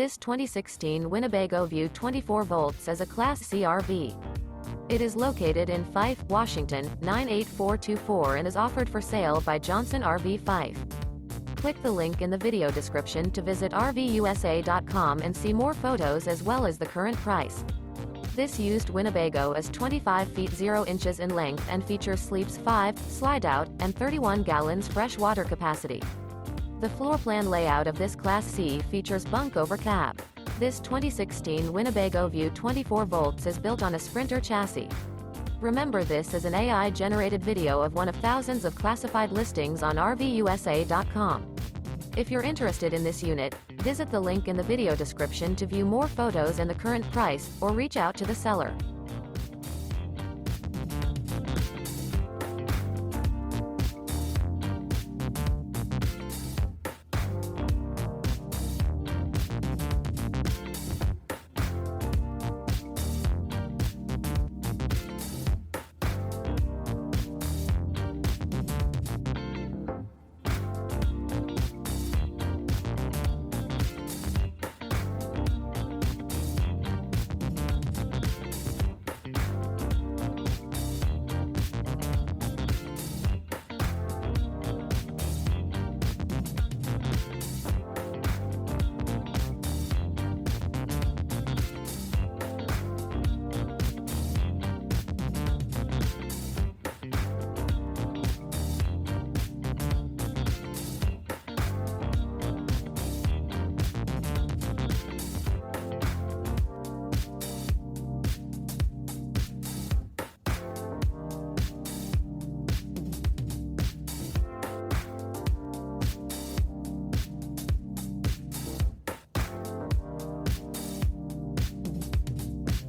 This 2016 Winnebago View 24 volts is a Class C RV. It is located in Fife, Washington, 98424 and is offered for sale by Johnson RV Fife. Click the link in the video description to visit RVUSA.com and see more photos as well as the current price. This used Winnebago is 25 feet 0 inches in length and features sleeps 5, Slideout, and 31 gallons fresh water capacity. The floor plan layout of this Class C features Bunk Over Cab. This 2016 Winnebago View 24 volts is built on a Sprinter chassis. Remember, this is an AI-generated video of one of thousands of classified listings on RVUSA.com. If you're interested in this unit, visit the link in the video description to view more photos and the current price, or reach out to the seller.